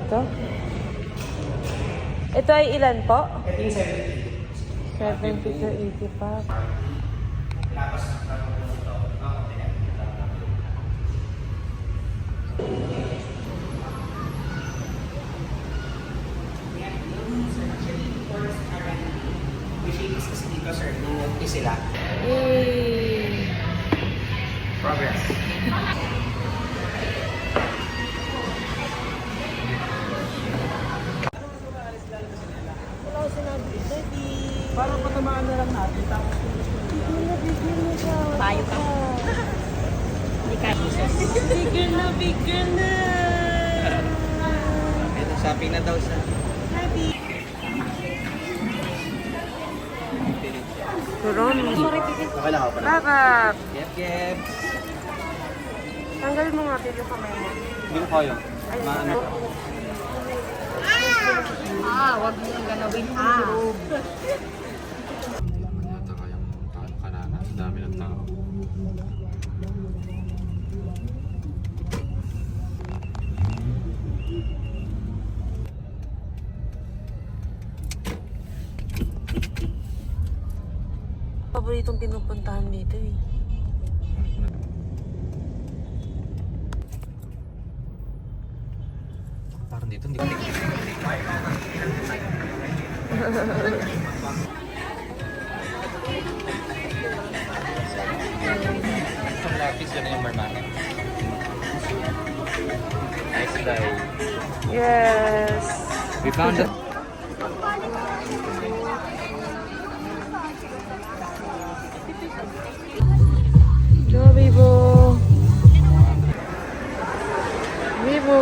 Ito? Ito ay ilan po? Ito yung 70 to 80 pa. kasi dito, sir, nung sila. Yay! Progress. Wala ko sinabi. Baby! Parang patamaan na lang natin, tapos kung gusto nyo. Bigyan mo siya. Tayo ka. Hindi ka Jesus. Bigyan na, bigyan na! Ito, shopping na daw sa... Turon. Okay lang ako pala. Babab! Yep. Tanggalin mo nga dito kamay mo. Hindi ko kaya. Maano. Wag mo yung ganawin. Yata kayang kanana. Ang dami ng tao. Paboritong pinupuntahan dito eh. Parang dito hindi ko Itong lapis yun yung marmarket. Nice guy. Yes! We found it. Go, Bibo! Bibo!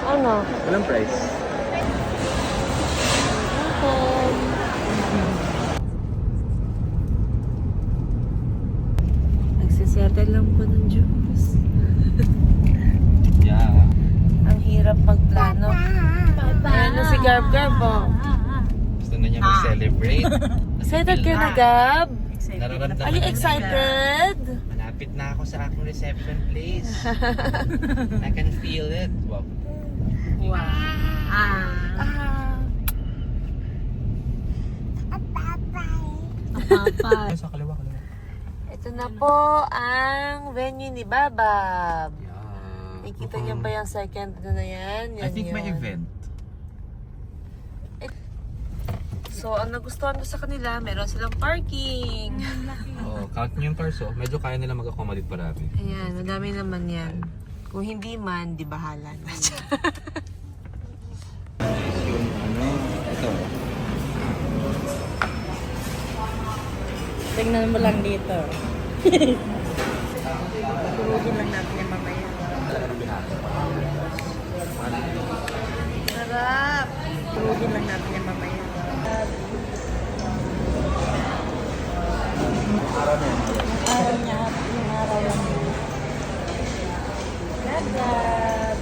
Ano? Walang price. Nagsisettle lang po ng Diyos. Yeah. Ang hirap magplano. Ayan na si Garb Garb, oh. Gusto na niya mag-celebrate. Excited ka na, Gab? Nararamdaman Are you niya excited? na malapit na ako sa aking reception place. I can feel it. Wow. Ah. Papa. Sa kaliwa. Ito na po ang venue ni Babab. Yeah. Nakikita niyo ba yung second na yan? I think may yun. event. So, ang nagustuhan ko sa kanila, meron silang parking. Oh, count niyo yung cars, oh. Medyo kaya nila mag-accommodate parami. Ayan, madami naman yan. Kung hindi man, di bahala na. Yung ano, ito. Tingnan mo lang dito. Turugin lang natin yung mamaya. Talaga ng binata. Sarap! Turugin lang natin yung mamaya. Araw na yan. Araw niya, yung araw lang. Gagab.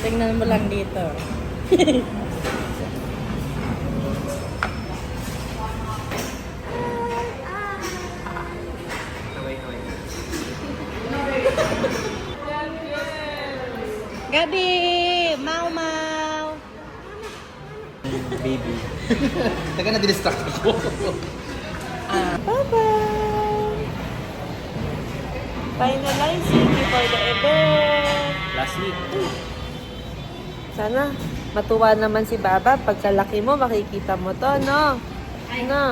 Tingnan mo lang dito. Gabi! Mau mau! Baby. Teka na, distract ako. Bye-bye! Finalizing before the event. Last week. Sana matuwa naman si Baba. Pagkalaki mo, makikita mo to, no? No?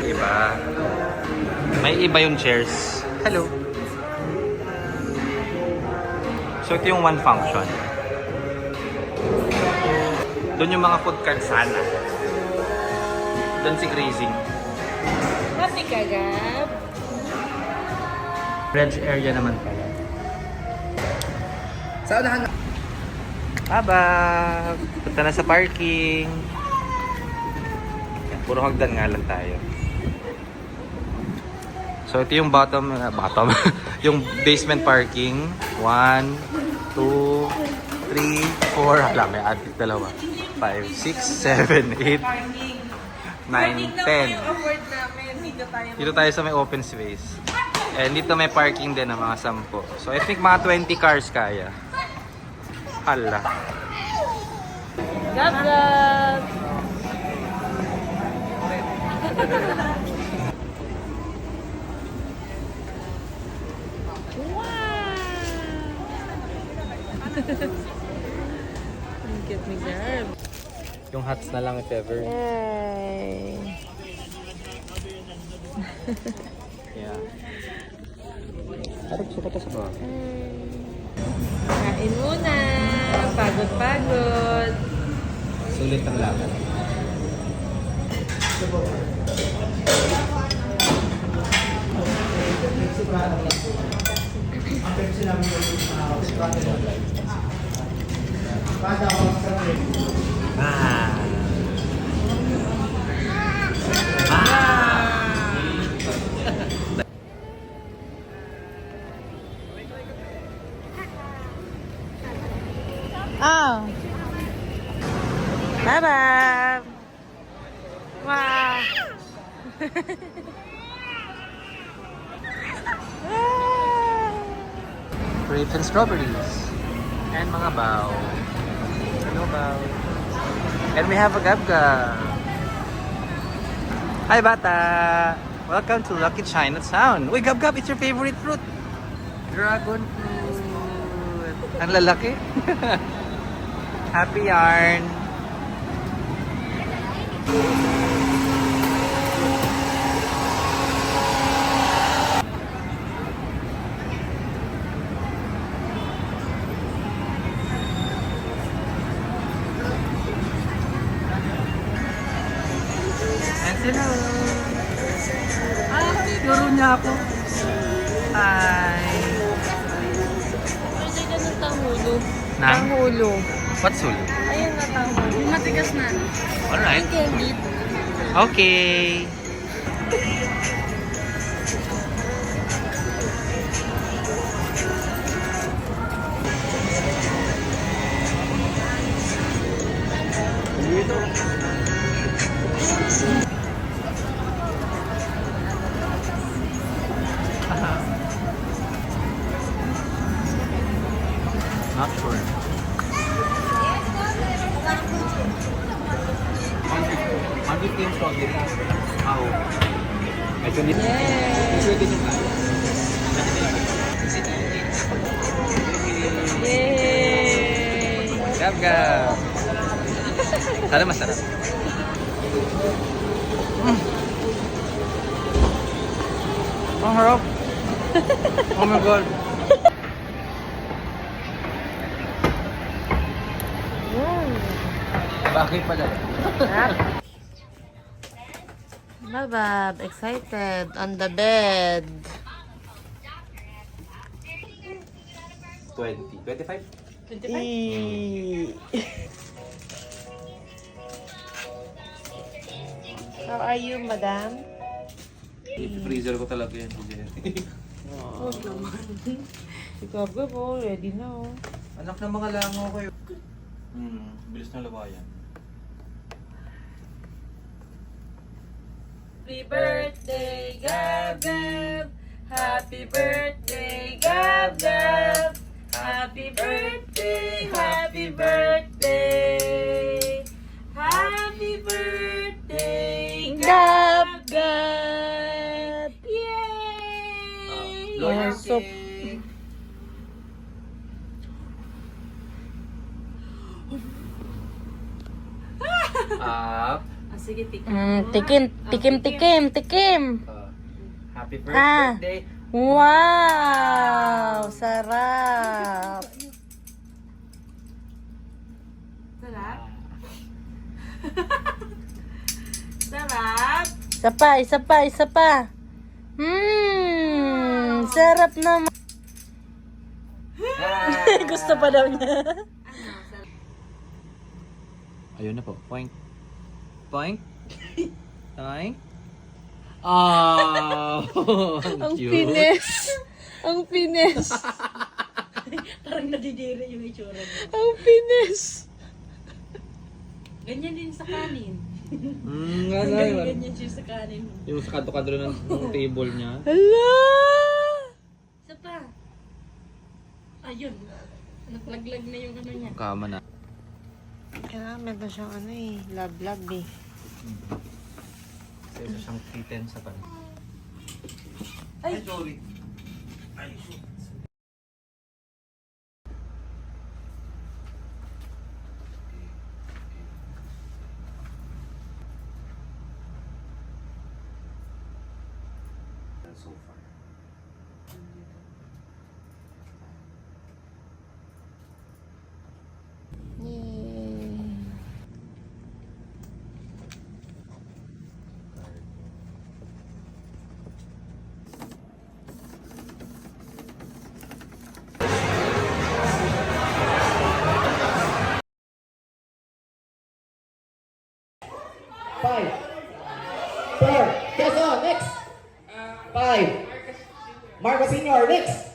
Iba. May iba yung chairs. Hello. So ito yung one function. Doon yung mga food cart sana. Doon si grazing. Happy ka, Gab? Veg area naman pala. Sa unahan na. Aba! Punta na sa parking. Puro hagdan nga lang tayo. So ito yung bottom, yung basement parking. 1, 2, 3, 4. Hala, may adik dalawa. 5, 6, 7, 8, 9, 10. afford namin. Dito tayo sa may open space. And dito may parking din ng mga 10. So I think mga 20 cars kaya. Hala. Gab, gab! Ang cute ni Gab. Yung hats na lang if ever. Yay! Yeah. Harap suka pa sa bawah. Kain muna. Pagod-pagod. Sulit ang laban. Oh. Bye-bye. Wow. Grapes and strawberries. And mga bao. Hello, bao. And we have a gab-gab. Hi, bata! Welcome to Lucky Chinatown. Uy, gab-gab, it's your favorite fruit. Dragon fruit. Ang lalaki. Happy yarn. Hello. Siguro niya ako. Hi. Pwede ka ng tanghulo. Nang? Tanghulo. What's hulu? Ayun na tanghulo. Yung matigas na. Alright. Candy. Okay. Not sure. 150 yung strawberry. Wow. Ito din. Pwede nyo ba? Yay! Gab-gab. Sana masarap. Ang harap. Oh my God. Bakit pala? Babab, excited on the bed. 20. 25? How are you, madam? Freezer ko talaga yan. Oh, naman. Si Gabgab, oh, ready na, oh. Anak ng mga langaw kayo. Bilis na lawayan. Happy birthday, Gab-Gab! Happy birthday, Gab-Gab! Happy birthday, happy birthday! Happy birthday, Gab-Gab! Yay! Lord, So, Up. sige, Tikim. Happy Ah. birthday. Wow! Sarap! Sarap? Sarap? Isa pa. Sarap naman. Gusto pa daw niya. Ayun na po. Point. Point. Point. Oh, Ang cute. pines. Ang pines. Parang nadidiri yung itsura niya. Ang pines. Ganyan din sa kanin. Ganyan. siya sa kanin. Yung sa kanto-kanto ng table niya. Hala! Isa pa. Ayun. Naglaglag na yung ano niya. Kama na. Kaya meron siyang ano eh, love eh. Isa siyang kitten sa pan. Ay, sorry. So far. Yay. Five. Four. Quezon, next. Five. Marco Senior, next.